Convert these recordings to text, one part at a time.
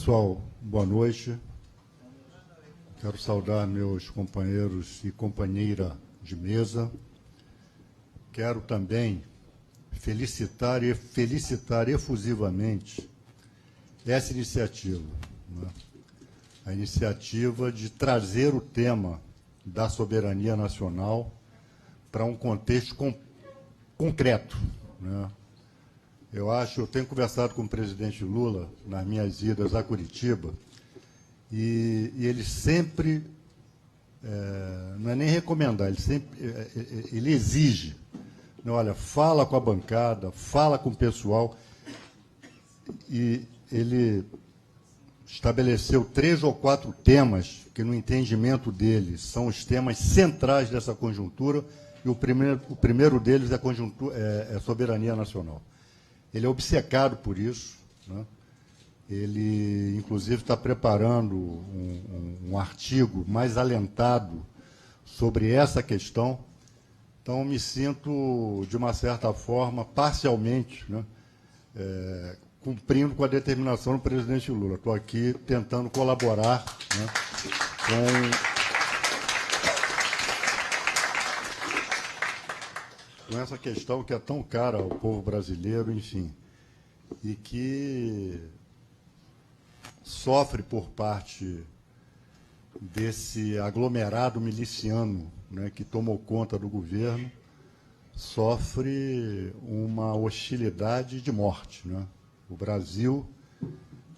Pessoal, boa noite. Quero saudar meus companheiros e companheira de mesa. Quero também felicitar efusivamente essa iniciativa, né? A iniciativa de trazer o tema da soberania nacional para um contexto concreto, né? Eu tenho conversado com o presidente Lula nas minhas idas a Curitiba, e ele sempre, não é nem recomendar, ele exige, né, olha, fala com a bancada, fala com o pessoal, e ele estabeleceu 3 ou 4 temas que, no entendimento dele, são os temas centrais dessa conjuntura, e o primeiro deles é soberania nacional. Ele é obcecado por isso, né? Ele, inclusive, está preparando um artigo mais alentado sobre essa questão. Então, me sinto, de uma certa forma, parcialmente, né, cumprindo com a determinação do presidente Lula. Estou aqui tentando colaborar, né, com essa questão que é tão cara ao povo brasileiro, enfim, e que sofre por parte desse aglomerado miliciano, né, que tomou conta do governo, sofre uma hostilidade de morte, né? O Brasil,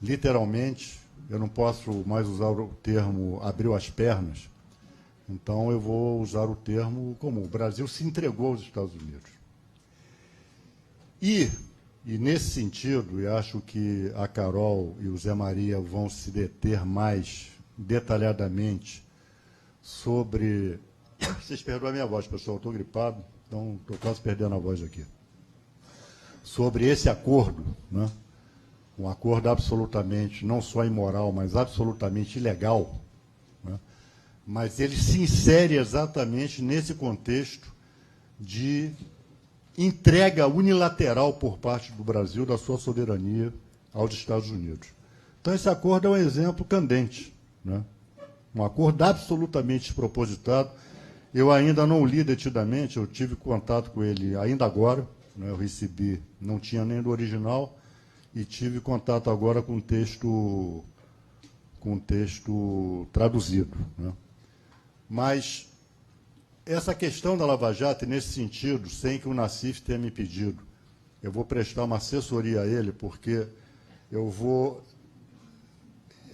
literalmente, eu não posso mais usar o termo abriu as pernas, então eu vou usar o termo comum. O Brasil se entregou aos Estados Unidos. E nesse sentido, e acho que a Carol e o Zé Maria vão se deter mais detalhadamente sobre... Vocês perdoam a minha voz, pessoal, estou gripado, então estou quase perdendo a voz aqui. Sobre esse acordo, né? Um acordo absolutamente, não só imoral, mas absolutamente ilegal, né? Mas ele se insere exatamente nesse contexto de entrega unilateral por parte do Brasil da sua soberania aos Estados Unidos. Então, esse acordo é um exemplo candente, né? Um acordo absolutamente despropositado. Eu ainda não o li detidamente, eu tive contato com ele ainda agora, né? Eu recebi, não tinha nem do original, e tive contato agora com o texto traduzido, né? Mas essa questão da Lava Jato, nesse sentido, sem que o Nassif tenha me pedido, eu vou prestar uma assessoria a ele, porque eu vou...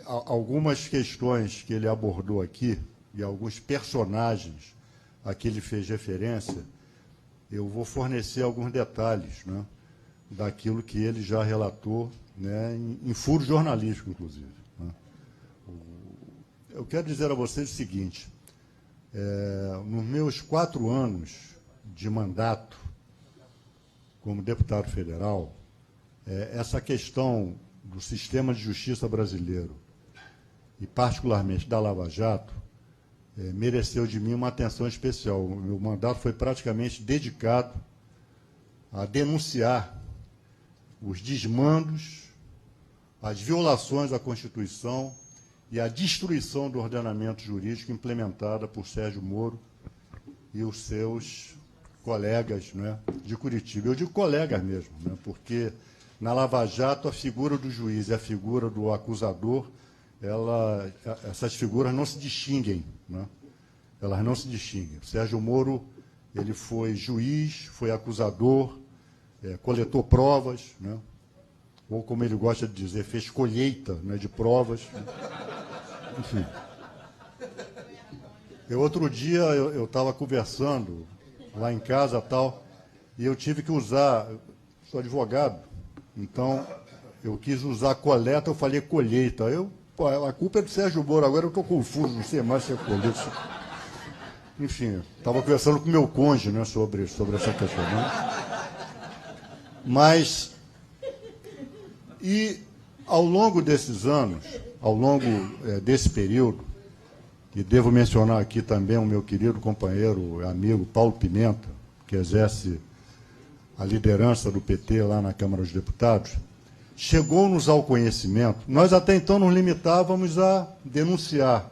Algumas questões que ele abordou aqui, e alguns personagens a que ele fez referência, eu vou fornecer alguns detalhes, né, daquilo que ele já relatou, né, em furo jornalístico, inclusive, né. Eu quero dizer a vocês o seguinte: nos meus 4 anos de mandato como deputado federal, essa questão do sistema de justiça brasileiro, e particularmente da Lava Jato, mereceu de mim uma atenção especial. O meu mandato foi praticamente dedicado a denunciar os desmandos, as violações à Constituição e a destruição do ordenamento jurídico implementada por Sérgio Moro e os seus colegas, né, de Curitiba. Eu digo colegas mesmo, né, porque na Lava Jato a figura do juiz e a figura do acusador, essas figuras não se distinguem, né? Elas não se distinguem. O Sérgio Moro, ele foi juiz, foi acusador, coletou provas, né? Ou, como ele gosta de dizer, fez colheita, né, de provas, né? Enfim. Outro dia eu estava conversando lá em casa tal, e eu tive que usar, sou advogado, então eu quis usar coleta, eu falei colheita. A culpa é do Sérgio Moro, agora eu estou confuso, não sei mais se é colheita. Enfim, estava conversando com o meu cônjuge, né, sobre essa questão, né? Mas, e ao longo desses anos, ao longo desse período, e devo mencionar aqui também o meu querido companheiro e amigo Paulo Pimenta, que exerce a liderança do PT lá na Câmara dos Deputados, chegou-nos ao conhecimento, nós até então nos limitávamos a denunciar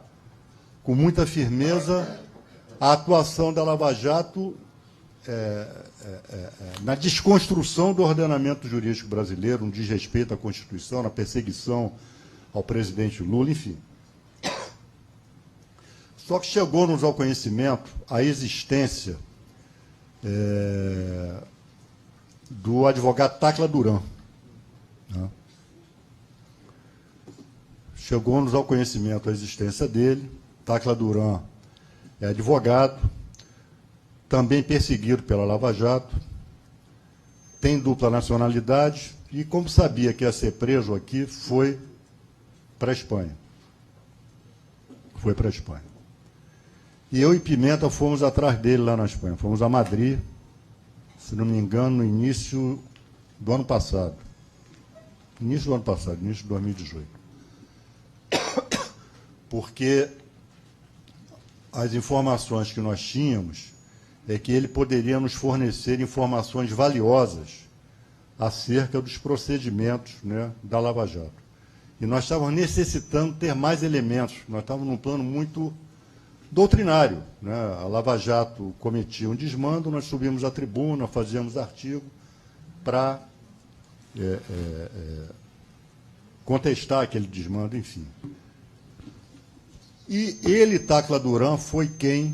com muita firmeza a atuação da Lava Jato na desconstrução do ordenamento jurídico brasileiro, no desrespeito à Constituição, na perseguição ao presidente Lula, enfim. Só que chegou-nos ao conhecimento a existência do advogado Tacla Duran. Né? Chegou-nos ao conhecimento a existência dele. Tacla Duran é advogado, também perseguido pela Lava Jato, tem dupla nacionalidade e, como sabia que ia ser preso aqui, foi para a Espanha. Foi para a Espanha. E eu e Pimenta fomos atrás dele lá na Espanha. Fomos a Madrid, se não me engano, no início do ano passado. Início do ano passado, início de 2018. Porque as informações que nós tínhamos é que ele poderia nos fornecer informações valiosas acerca dos procedimentos, né, da Lava Jato. E nós estávamos necessitando ter mais elementos. Nós estávamos num plano muito doutrinário. Né? A Lava Jato cometia um desmando, nós subimos à tribuna, fazíamos artigo para contestar aquele desmando, enfim. E ele, Tacla Duran, foi quem,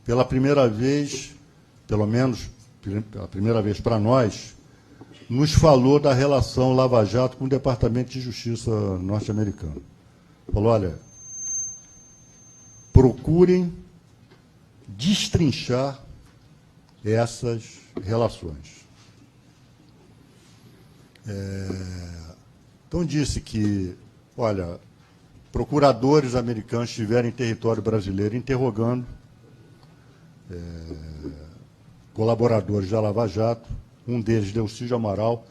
pela primeira vez, pelo menos pela primeira vez para nós, nos falou da relação Lava Jato com o Departamento de Justiça norte-americano. Falou, olha, procurem destrinchar essas relações. Então disse que, olha, procuradores americanos estiveram em território brasileiro interrogando colaboradores da Lava Jato, um deles, Delcídio Amaral.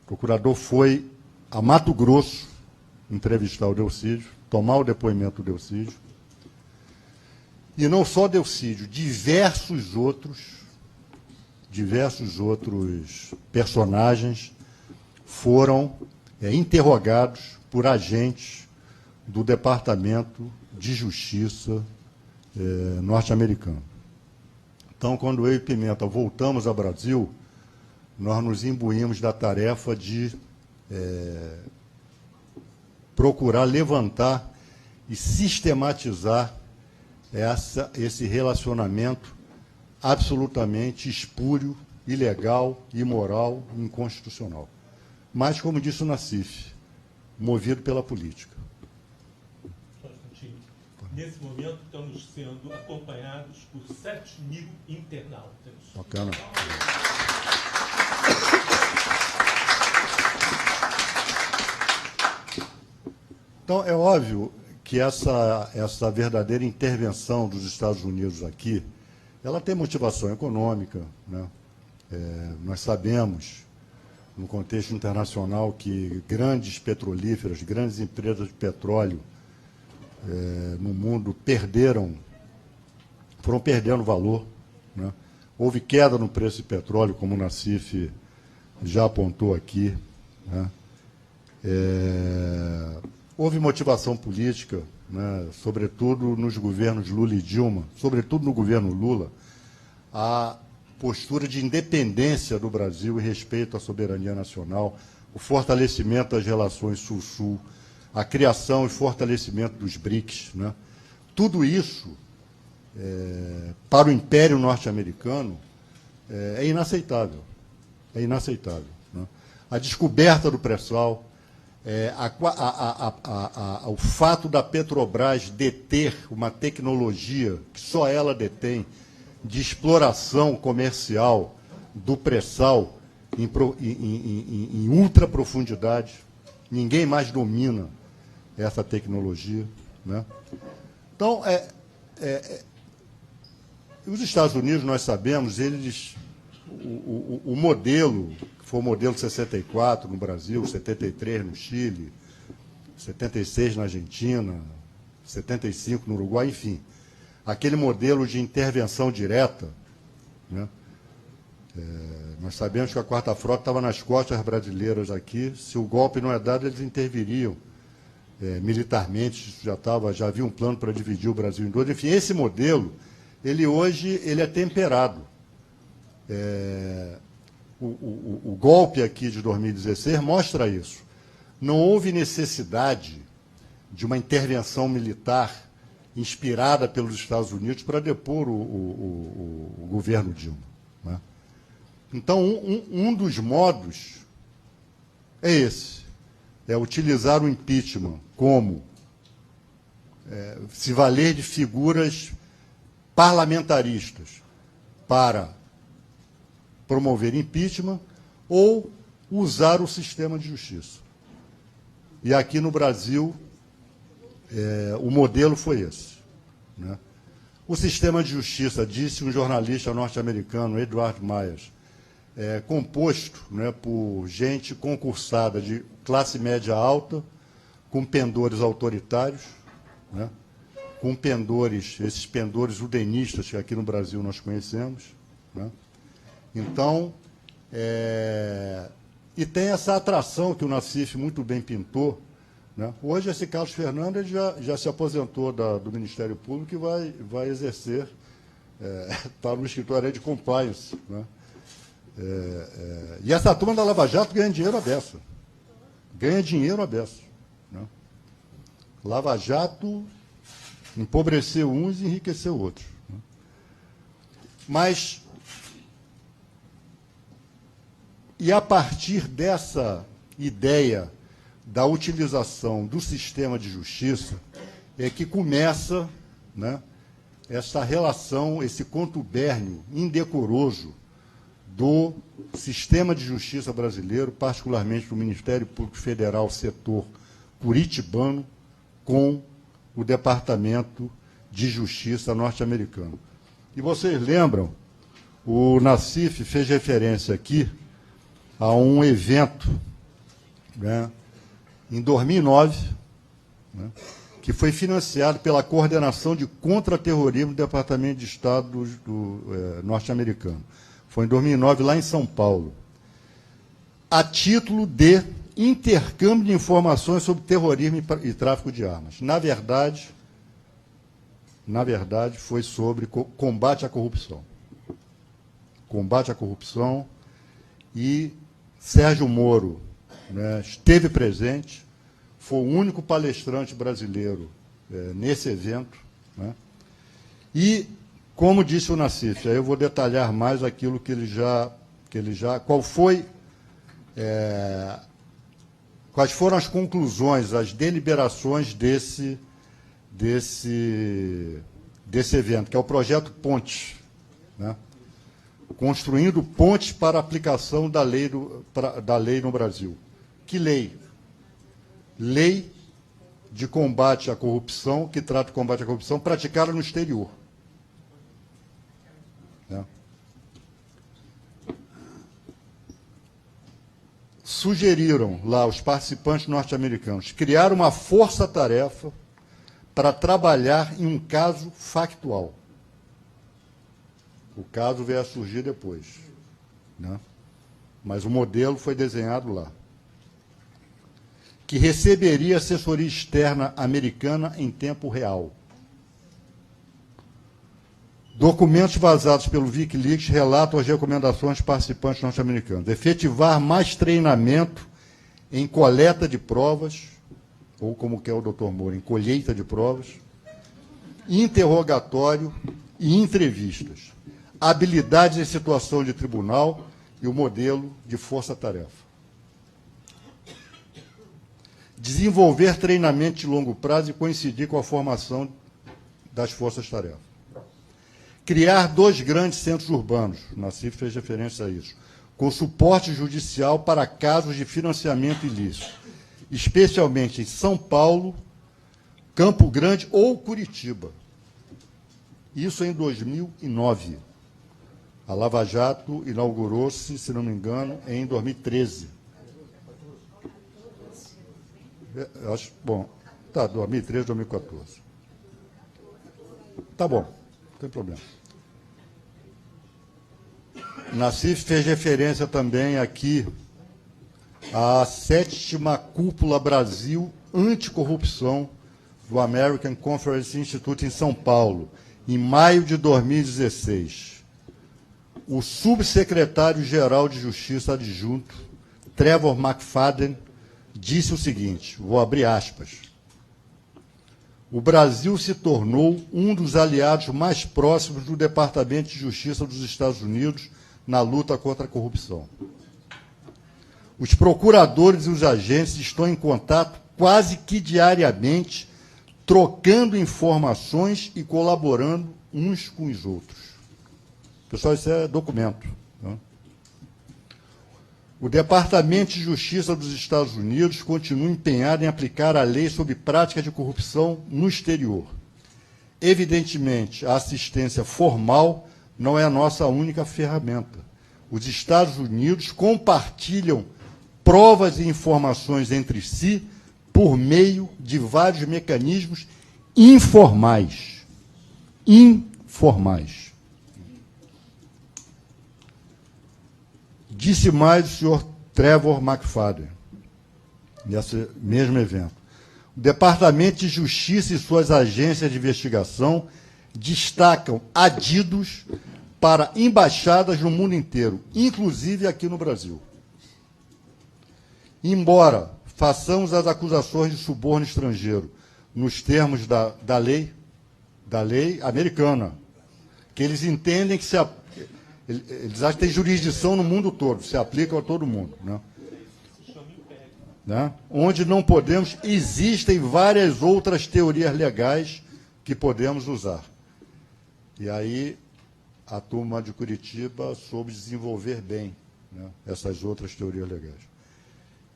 O procurador foi a Mato Grosso entrevistar o Delcídio, tomar o depoimento do Delcídio. E não só Delcídio, diversos outros personagens foram interrogados por agentes do Departamento de Justiça norte-americano. Então, quando eu e Pimenta voltamos ao Brasil, nós nos imbuímos da tarefa de procurar levantar e sistematizar esse relacionamento absolutamente espúrio, ilegal, imoral, inconstitucional. Mas, como disse o Nassif, movido pela política. Nesse momento, estamos sendo acompanhados por 7.000 internautas. Bacana. Então, é óbvio que essa verdadeira intervenção dos Estados Unidos aqui, ela tem motivação econômica, né? Nós sabemos, no contexto internacional, que grandes petrolíferas, grandes empresas de petróleo no mundo foram perdendo valor, né? Houve queda no preço de petróleo, como o Nassif já apontou aqui, né? Houve motivação política, né, sobretudo nos governos Lula e Dilma, sobretudo no governo Lula, a postura de independência do Brasil e respeito à soberania nacional, o fortalecimento das relações Sul-Sul, a criação e fortalecimento dos BRICS, né? Tudo isso, para o Império Norte-Americano, é inaceitável. É inaceitável, né? A descoberta do pré-sal, o fato da Petrobras deter uma tecnologia que só ela detém, de exploração comercial do pré-sal em ultra profundidade, ninguém mais domina essa tecnologia, né? Então, os Estados Unidos, nós sabemos, o modelo, que foi o modelo 64 no Brasil, 73 no Chile, 76 na Argentina, 75 no Uruguai, enfim, aquele modelo de intervenção direta, né, Nós sabemos que a Quarta Frota estava nas costas brasileiras aqui. Se o golpe não é dado, eles interviriam militarmente. Já havia um plano para dividir o Brasil em dois. Enfim, esse modelo, hoje é temperado. O golpe aqui de 2016 mostra isso. Não houve necessidade de uma intervenção militar inspirada pelos Estados Unidos para depor o governo Dilma, né? Então, um dos modos é esse, é utilizar o impeachment como se valer de figuras parlamentaristas para promover impeachment ou usar o sistema de justiça. E aqui no Brasil, o modelo foi esse, né? O sistema de justiça, disse um jornalista norte-americano, Edward Myers, composto, né, por gente concursada de classe média alta, com pendores autoritários, né, com pendores, esses pendores udenistas que aqui no Brasil nós conhecemos, né? Então, e tem essa atração que o Nassif muito bem pintou, né? Hoje esse Carlos Fernandes já se aposentou do Ministério Público e vai exercer para o escritório de compliance, né? E essa turma da Lava Jato ganha dinheiro à beça. Ganha dinheiro à beça, né? Lava Jato empobreceu uns e enriqueceu outros, né? Mas, e a partir dessa ideia da utilização do sistema de justiça é que começa, né, essa relação, esse contubérnio indecoroso do sistema de justiça brasileiro, particularmente do Ministério Público Federal, setor curitibano, com o Departamento de Justiça norte-americano. E vocês lembram, o Nassif fez referência aqui a um evento, né, em 2009, né, que foi financiado pela Coordenação de Contra-Terrorismo do Departamento de Estado norte-americano. Foi em 2009, lá em São Paulo, a título de intercâmbio de informações sobre terrorismo e tráfico de armas. Na verdade, foi sobre combate à corrupção. Combate à corrupção, e Sérgio Moro, né, esteve presente, foi o único palestrante brasileiro nesse evento, né? E, como disse o Nassif, aí eu vou detalhar mais aquilo que ele já quais foram as conclusões, as deliberações desse evento, que é o projeto Pontes, né? Construindo pontes para a aplicação da lei no Brasil. Que lei? Lei de combate à corrupção, que trata de combate à corrupção praticada no exterior, né? Sugeriram lá os participantes norte-americanos criar uma força-tarefa para trabalhar em um caso factual. O caso veio a surgir depois, né? Mas o modelo foi desenhado lá. Que receberia assessoria externa americana em tempo real. Documentos vazados pelo Wikileaks relatam as recomendações dos participantes norte-americanos. Efetivar mais treinamento em coleta de provas, ou como quer o doutor Moro, em colheita de provas, interrogatório e entrevistas. Habilidades em situação de tribunal e o modelo de força-tarefa. Desenvolver treinamento de longo prazo e coincidir com a formação das forças-tarefa. Criar 2 grandes centros urbanos, o Nassif fez referência a isso, com suporte judicial para casos de financiamento ilícito, especialmente em São Paulo, Campo Grande ou Curitiba. Isso em 2009. A Lava Jato inaugurou-se, se não me engano, em 2013. Acho, bom, tá, 2013, 2014. Tá bom, não tem problema. Nassif fez referência também aqui à 7ª Cúpula Brasil Anticorrupção do American Conference Institute em São Paulo, em maio de 2016. O subsecretário-geral de Justiça adjunto, Trevor McFadden, disse o seguinte, vou abrir aspas: o Brasil se tornou um dos aliados mais próximos do Departamento de Justiça dos Estados Unidos na luta contra a corrupção. Os procuradores e os agentes estão em contato quase que diariamente, trocando informações e colaborando uns com os outros. Pessoal, isso é documento. Né? O Departamento de Justiça dos Estados Unidos continua empenhado em aplicar a lei sobre prática de corrupção no exterior. Evidentemente, a assistência formal não é a nossa única ferramenta. Os Estados Unidos compartilham provas e informações entre si por meio de vários mecanismos informais. Informais. Disse mais o senhor Trevor McFadden, nesse mesmo evento. O Departamento de Justiça e suas agências de investigação destacam adidos para embaixadas no mundo inteiro, inclusive aqui no Brasil. Embora façamos as acusações de suborno estrangeiro nos termos da lei americana, que eles entendem que eles acham que tem jurisdição no mundo todo, se aplicam a todo mundo. Né? Onde não podemos, existem várias outras teorias legais que podemos usar. E aí a turma de Curitiba soube desenvolver bem, né, essas outras teorias legais.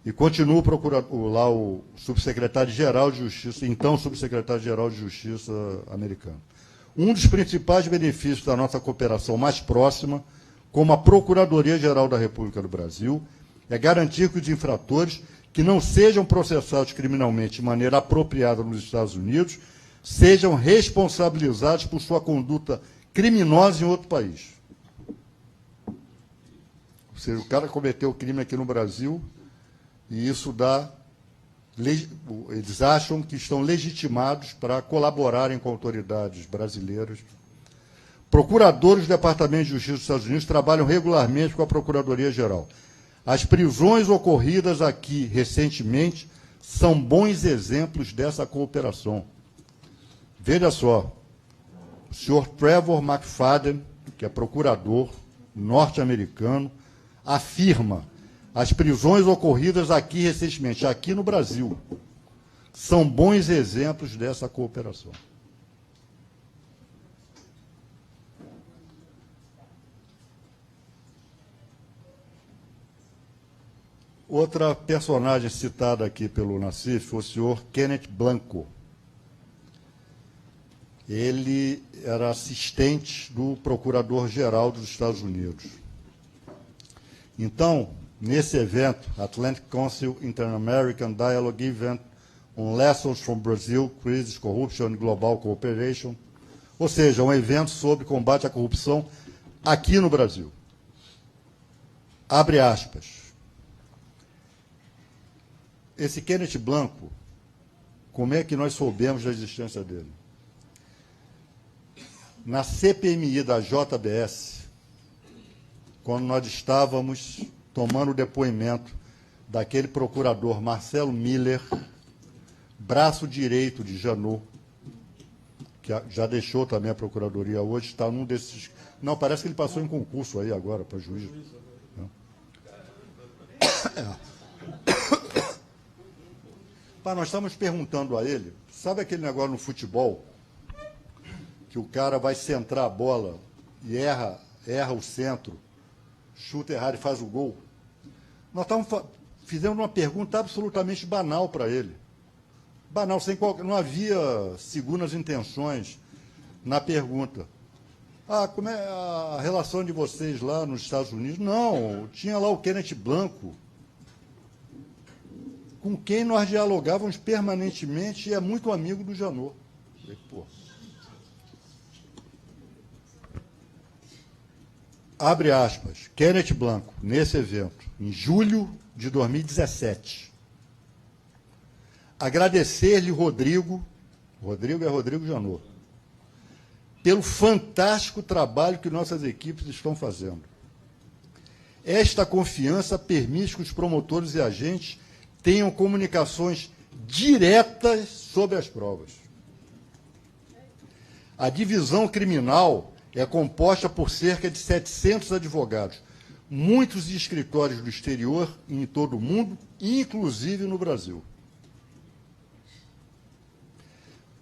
E continua lá o subsecretário-geral de Justiça, então subsecretário-geral de Justiça americano. Um dos principais benefícios da nossa cooperação mais próxima, como a Procuradoria-Geral da República do Brasil, é garantir que os infratores que não sejam processados criminalmente de maneira apropriada nos Estados Unidos sejam responsabilizados por sua conduta criminosa em outro país. Ou seja, o cara cometeu o crime aqui no Brasil e isso dá... Eles acham que estão legitimados para colaborarem com autoridades brasileiras. Procuradores do Departamento de Justiça dos Estados Unidos trabalham regularmente com a Procuradoria-Geral. As prisões ocorridas aqui recentemente são bons exemplos dessa cooperação. Veja só, o senhor Trevor McFadden, que é procurador norte-americano, afirma: as prisões ocorridas aqui recentemente, aqui no Brasil, são bons exemplos dessa cooperação. Outra personagem citada aqui pelo Nassif foi o senhor Kenneth Blanco. Ele era assistente do Procurador-Geral dos Estados Unidos. Então, nesse evento, Atlantic Council Inter-American Dialogue Event on Lessons from Brazil, Crisis, Corruption and Global Cooperation, ou seja, um evento sobre combate à corrupção aqui no Brasil. Abre aspas. Esse Kenneth Blanco, como é que nós soubemos da existência dele? Na CPMI da JBS, quando nós estávamos tomando o depoimento daquele procurador Marcelo Miller, braço direito de Janot, que já deixou também a procuradoria hoje, está num desses... Não, parece que ele passou em concurso aí agora para juiz. Nós estamos perguntando a ele, sabe aquele negócio no futebol, que o cara vai centrar a bola e erra o centro, chuta errado e faz o gol? Nós fizemos uma pergunta absolutamente banal para ele. Banal, não havia segundas intenções na pergunta. Como é a relação de vocês lá nos Estados Unidos? Não, tinha lá o Kenneth Blanco, com quem nós dialogávamos permanentemente e é muito amigo do Janot. abre aspas, Kenneth Blanco, nesse evento, em julho de 2017. Agradecer-lhe Rodrigo é Rodrigo Janot, pelo fantástico trabalho que nossas equipes estão fazendo. Esta confiança permite que os promotores e agentes tenham comunicações diretas sobre as provas. A divisão criminal é composta por cerca de 700 advogados, muitos de escritórios do exterior e em todo o mundo, inclusive no Brasil.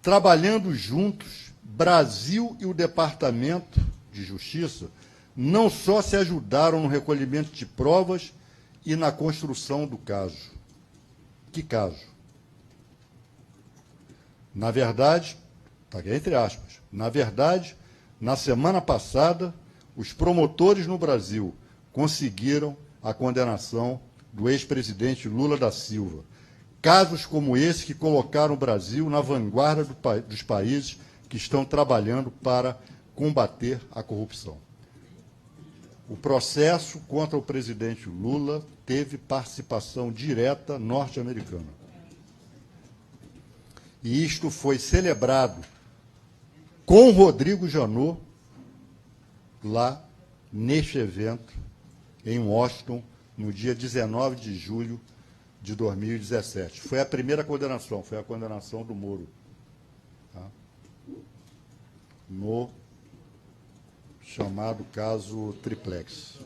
Trabalhando juntos, Brasil e o Departamento de Justiça não só se ajudaram no recolhimento de provas e na construção do caso. Que caso? Na verdade, está aqui entre aspas, na verdade, na semana passada, os promotores no Brasil conseguiram a condenação do ex-presidente Lula da Silva. Casos como esse que colocaram o Brasil na vanguarda dos países que estão trabalhando para combater a corrupção. O processo contra o presidente Lula teve participação direta norte-americana. E isto foi celebrado com Rodrigo Janot lá neste evento em Washington, no dia 19 de julho de 2017. Foi a primeira condenação, foi a condenação do Moro. Tá? No chamado caso Triplex.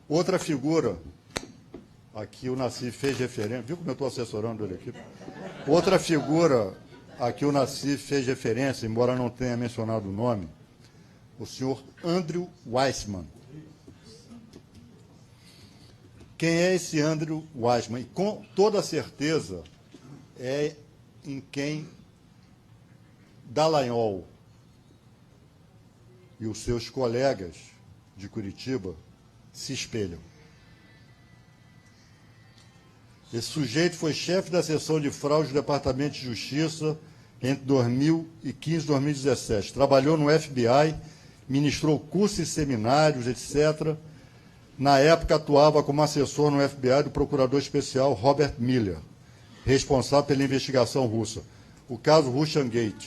Outra figura, aqui o Nassif fez referência, viu como eu estou assessorando ele aqui? Outra figura, aqui o Nassif fez referência, embora não tenha mencionado o nome, o senhor Andrew Weissmann. Quem é esse Andrew Weissmann? E com toda certeza é em quem Dallagnol e os seus colegas de Curitiba se espelham. Esse sujeito foi chefe da seção de fraude do Departamento de Justiça entre 2015 e 2017. Trabalhou no FBI, ministrou cursos e seminários, etc. Na época, atuava como assessor no FBI do procurador especial Robert Mueller, responsável pela investigação russa. O caso Russian Gate.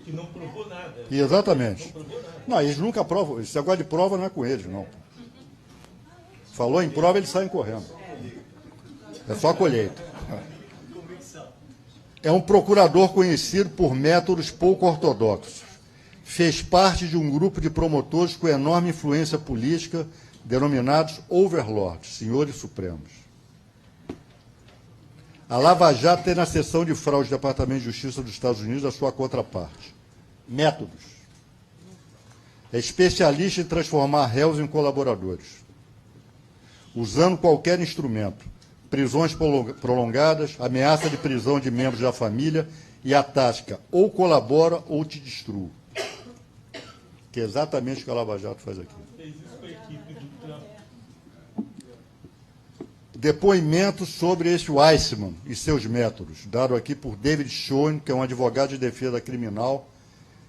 Que não provou nada. Exatamente. Não provou nada. Não, eles nunca provam. Esse negócio de prova não é com eles, não. Falou em prova, eles saem correndo. É só colheita. É um procurador conhecido por métodos pouco ortodoxos. Fez parte de um grupo de promotores com enorme influência política, denominados overlords, senhores supremos. A Lava Jato tem na seção de fraude do Departamento de Justiça dos Estados Unidos a sua contraparte. Métodos. É especialista em transformar réus em colaboradores, usando qualquer instrumento, prisões prolongadas, ameaça de prisão de membros da família e a tática ou colabora ou te destrua. Que é exatamente o que a Lava Jato faz aqui. Fez isso com a equipe do Trump. Depoimento sobre esse Weissmann e seus métodos, dado aqui por David Schoen, que é um advogado de defesa criminal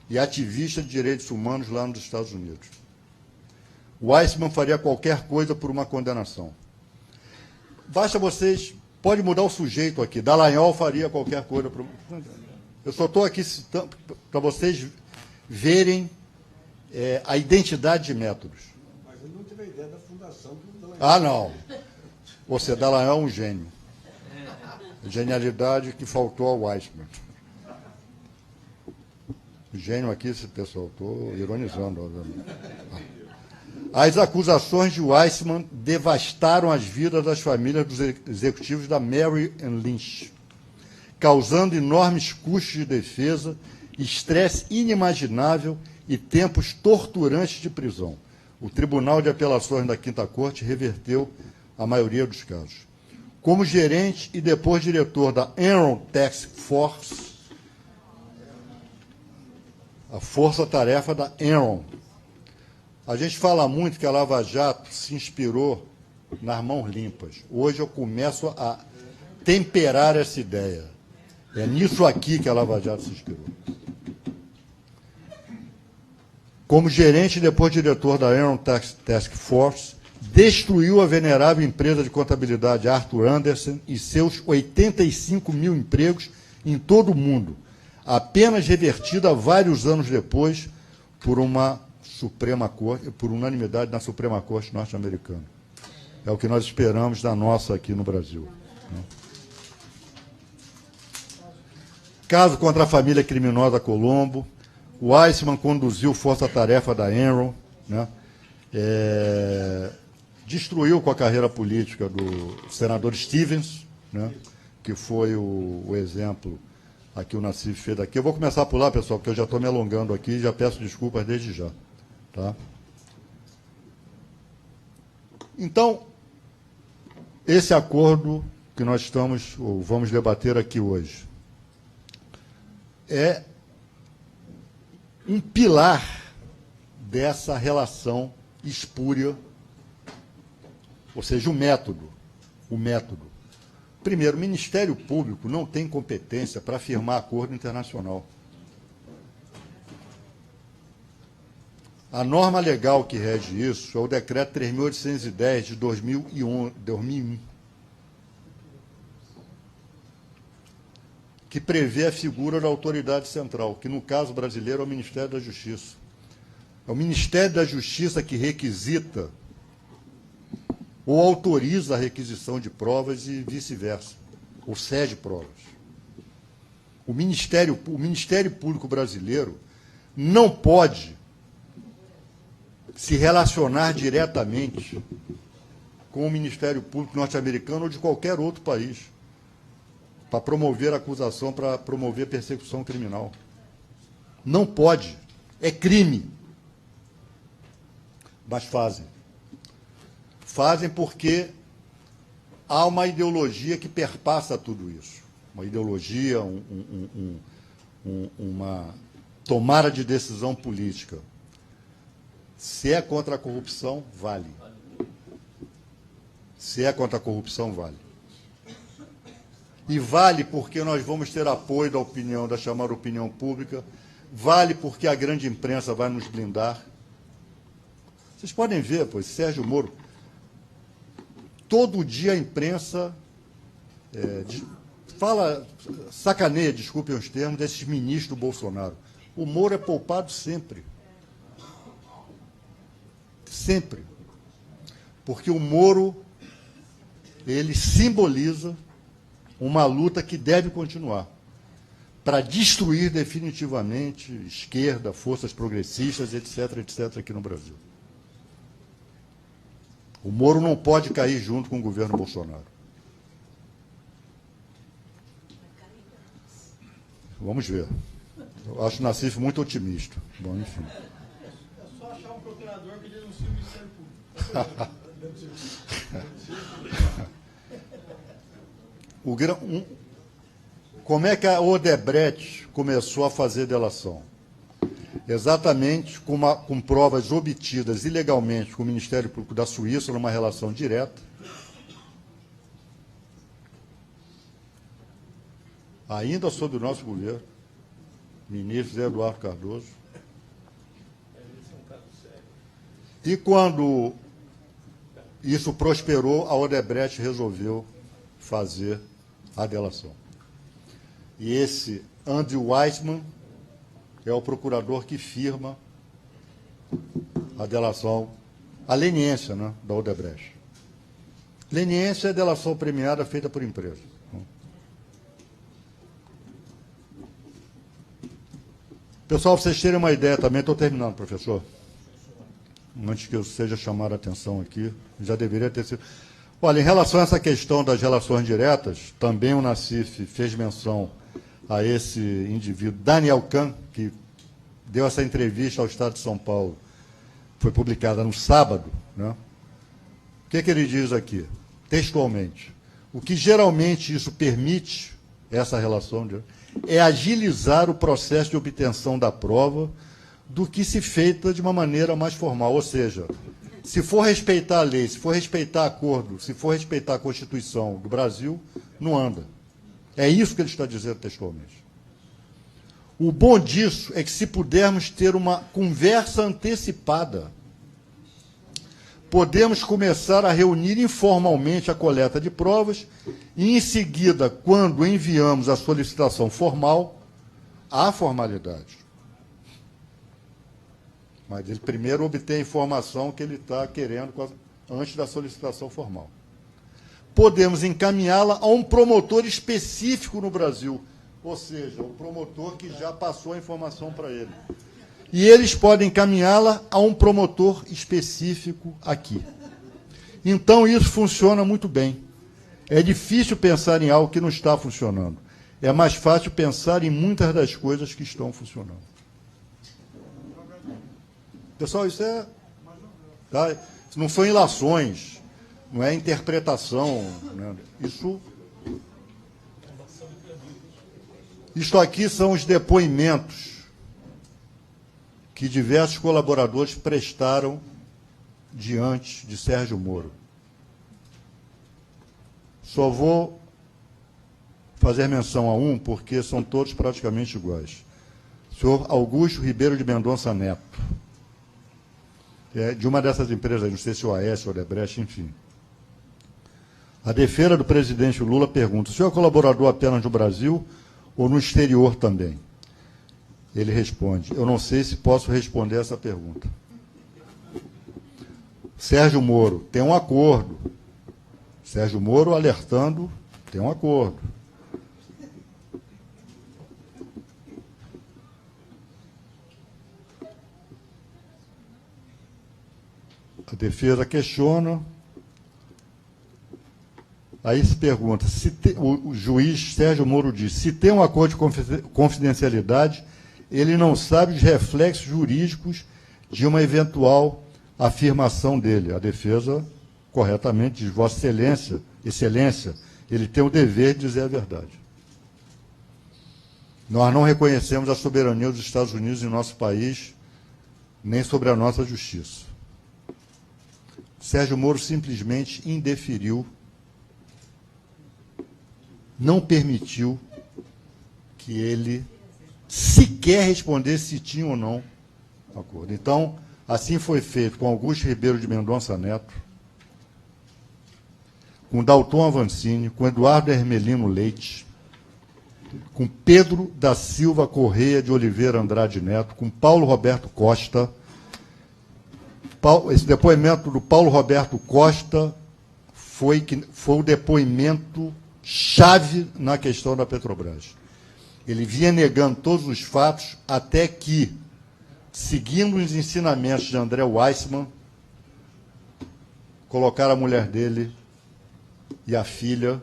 e ativista de direitos humanos lá nos Estados Unidos. Weissmann faria qualquer coisa por uma condenação. Basta vocês... Pode mudar o sujeito aqui. Dallagnol faria qualquer coisa. Eu só estou aqui citando para vocês verem a identidade de métodos. Mas eu não tive a ideia da fundação do Dallagnol. Ah, não. Você, Dallagnol, é um gênio. Genialidade que faltou ao Weissmann. Gênio aqui, pessoal, estou ironizando, obviamente. As acusações de Weissmann devastaram as vidas das famílias dos executivos da Merrill Lynch, causando enormes custos de defesa, estresse inimaginável e tempos torturantes de prisão. O Tribunal de Apelações da Quinta Corte reverteu a maioria dos casos. Como gerente e depois diretor da Enron Task Force, a força-tarefa da Enron. A gente fala muito que a Lava Jato se inspirou nas mãos limpas. Hoje eu começo a temperar essa ideia. É nisso aqui que a Lava Jato se inspirou. como gerente e depois diretor da Enron Task Force, destruiu a venerável empresa de contabilidade Arthur Andersen e seus 85 mil empregos em todo o mundo, apenas revertida vários anos depois por uma Suprema Corte, por unanimidade na Suprema Corte norte-americana. É o que nós esperamos da nossa aqui no Brasil. Caso contra a família criminosa Colombo, o Weissmann conduziu força-tarefa da Enron, né? Destruiu com a carreira política do senador Stevens, né? Que foi o exemplo aqui o Nassif fez aqui. Eu vou começar a pular, pessoal, porque eu já estou me alongando aqui e já peço desculpas desde já. Tá? Então, esse acordo que nós estamos, ou vamos debater aqui hoje, é um pilar dessa relação espúria, ou seja, o método. Primeiro, o Ministério Público não tem competência para firmar acordo internacional. A norma legal que rege isso é o Decreto 3.810 de 2001, que prevê a figura da autoridade central, que no caso brasileiro é o Ministério da Justiça. É o Ministério da Justiça que requisita ou autoriza a requisição de provas e vice-versa, ou cede provas. O Ministério Público brasileiro não pode se relacionar diretamente com o Ministério Público norte-americano ou de qualquer outro país para promover acusação, para promover persecução criminal. Não pode. É crime. Mas fazem. Fazem porque há uma ideologia que perpassa tudo isso. Uma ideologia, uma tomada de decisão política. Se é contra a corrupção, vale. Se é contra a corrupção, vale. E vale porque nós vamos ter apoio da opinião, da chamada opinião pública. Vale porque a grande imprensa vai nos blindar. Vocês podem ver, pois, Sérgio Moro, todo dia a imprensa sacaneia, desculpem os termos, desses ministros do Bolsonaro. O Moro é poupado sempre. Sempre. Porque o Moro, ele simboliza uma luta que deve continuar para destruir definitivamente esquerda, forças progressistas, etc., etc., aqui no Brasil. O Moro não pode cair junto com o governo Bolsonaro. Vamos ver. Eu acho o Nassif muito otimista. Bom, enfim. É só achar um procurador que denuncie o Ministério Público. Como é que a Odebrecht começou a fazer delação? Exatamente com provas obtidas ilegalmente com o Ministério Público da Suíça, numa relação direta. Ainda sob o nosso governo, ministro Zé Eduardo Cardoso. E quando isso prosperou, a Odebrecht resolveu fazer a delação. E esse Andrew Weissmann é o procurador que firma a delação, a leniência, né, da Odebrecht. Leniência é delação premiada feita por empresa. Pessoal, para vocês terem uma ideia também, estou terminando, professor. Antes que eu seja chamado a atenção aqui, já deveria ter sido. Olha, em relação a essa questão das relações diretas, também o Nassif fez menção a esse indivíduo, Daniel Kahn, que deu essa entrevista ao Estado de São Paulo, foi publicada no sábado, né? O que ele diz aqui? Textualmente. O que geralmente isso permite, essa relação, é agilizar o processo de obtenção da prova do que se feita de uma maneira mais formal. Ou seja, se for respeitar a lei, se for respeitar acordo, se for respeitar a Constituição do Brasil, não anda. É isso que ele está dizendo textualmente. O bom disso é que, se pudermos ter uma conversa antecipada, podemos começar a reunir informalmente a coleta de provas e, em seguida, quando enviamos a solicitação formal, há formalidade. Mas ele primeiro obtém a informação que ele está querendo antes da solicitação formal. Podemos encaminhá-la a um promotor específico no Brasil, ou seja, o promotor que já passou a informação para ele. E eles podem encaminhá-la a um promotor específico aqui. Então, isso funciona muito bem. É difícil pensar em algo que não está funcionando. É mais fácil pensar em muitas das coisas que estão funcionando. Pessoal, isso é... Tá? Isso não são ilações, não é interpretação. Né? Isto aqui são os depoimentos que diversos colaboradores prestaram diante de Sérgio Moro. Só vou fazer menção a um, porque são todos praticamente iguais. O senhor Augusto Ribeiro de Mendonça Neto, de uma dessas empresas, não sei se o OAS, o Odebrecht, enfim. A defesa do presidente Lula pergunta: o senhor é colaborador apenas no Brasil ou no exterior também? Ele responde: eu não sei se posso responder essa pergunta. Sérgio Moro, tem um acordo. Sérgio Moro alertando, tem um acordo. A defesa questiona. Aí se pergunta, o juiz Sérgio Moro diz: se tem um acordo de confidencialidade, ele não sabe os reflexos jurídicos de uma eventual afirmação dele. A defesa, corretamente, diz: Vossa Excelência, ele tem o dever de dizer a verdade. Nós não reconhecemos a soberania dos Estados Unidos em nosso país, nem sobre a nossa justiça. Sérgio Moro simplesmente indeferiu, não permitiu que ele sequer respondesse se tinha ou não acordo. Então, assim foi feito com Augusto Ribeiro de Mendonça Neto, com Dalton Avancini, com Eduardo Hermelino Leite, com Pedro da Silva Correia de Oliveira Andrade Neto, com Paulo Roberto Costa. Esse depoimento do Paulo Roberto Costa foi o depoimento chave na questão da Petrobras. Ele vinha negando todos os fatos até que, seguindo os ensinamentos de André Weissmann, colocaram a mulher dele e a filha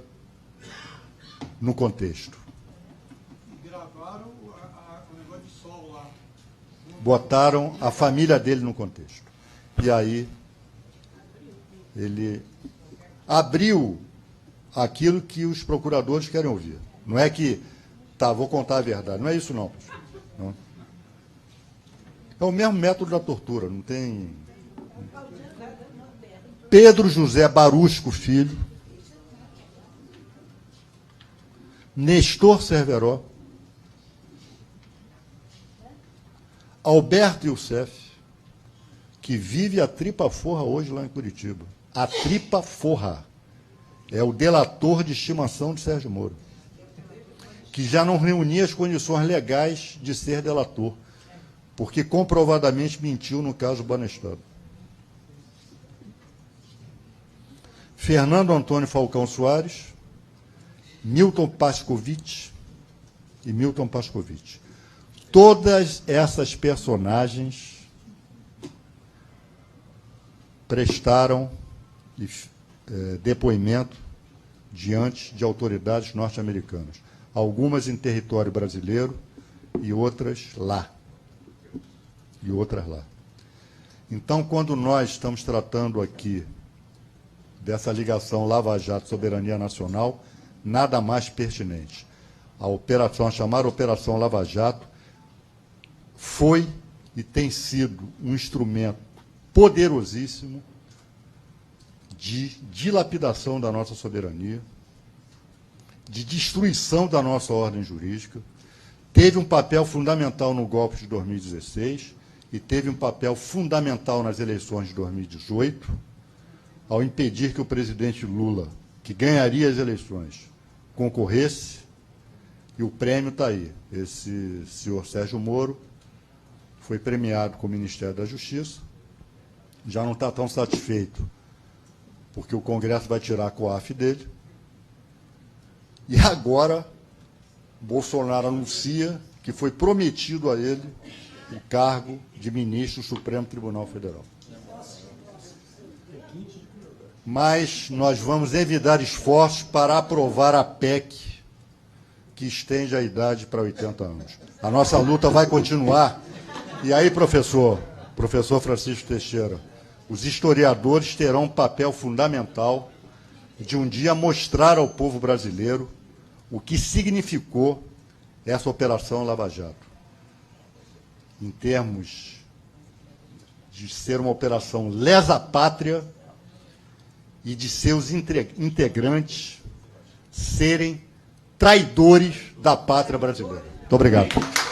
no contexto. Gravaram o negócio de sol lá. Botaram a família dele no contexto. E aí ele abriu aquilo que os procuradores querem ouvir. Não é que, vou contar a verdade. Não é isso não, pessoal. Não. É o mesmo método da tortura, não tem... Pedro José Barusco Filho, Nestor Cerveró, Alberto Youssef, que vive a tripa forra hoje lá em Curitiba. A tripa forra. É o delator de estimação de Sérgio Moro, que já não reunia as condições legais de ser delator, porque comprovadamente mentiu no caso Banestado. Fernando Antônio Falcão Soares, Milton Pascovitch e Milton Pascovitch. Todas essas personagens prestaram depoimento diante de autoridades norte-americanas. Algumas em território brasileiro e outras lá. Então, quando nós estamos tratando aqui dessa ligação Lava Jato Soberania Nacional, nada mais pertinente. A chamada Operação Lava Jato foi e tem sido um instrumento poderosíssimo de dilapidação da nossa soberania, de destruição da nossa ordem jurídica, teve um papel fundamental no golpe de 2016 e teve um papel fundamental nas eleições de 2018, ao impedir que o presidente Lula, que ganharia as eleições, concorresse, e o prêmio está aí. Esse senhor Sérgio Moro foi premiado com o Ministério da Justiça, já não está tão satisfeito, porque o Congresso vai tirar a COAF dele, e agora Bolsonaro anuncia que foi prometido a ele o cargo de ministro do Supremo Tribunal Federal. Mas nós vamos evitar esforços para aprovar a PEC que estende a idade para 80 anos. A nossa luta vai continuar. E aí, professor Francisco Teixeira, os historiadores terão um papel fundamental de um dia mostrar ao povo brasileiro o que significou essa Operação Lava Jato, em termos de ser uma operação lesa-pátria e de seus integrantes serem traidores da pátria brasileira. Muito obrigado.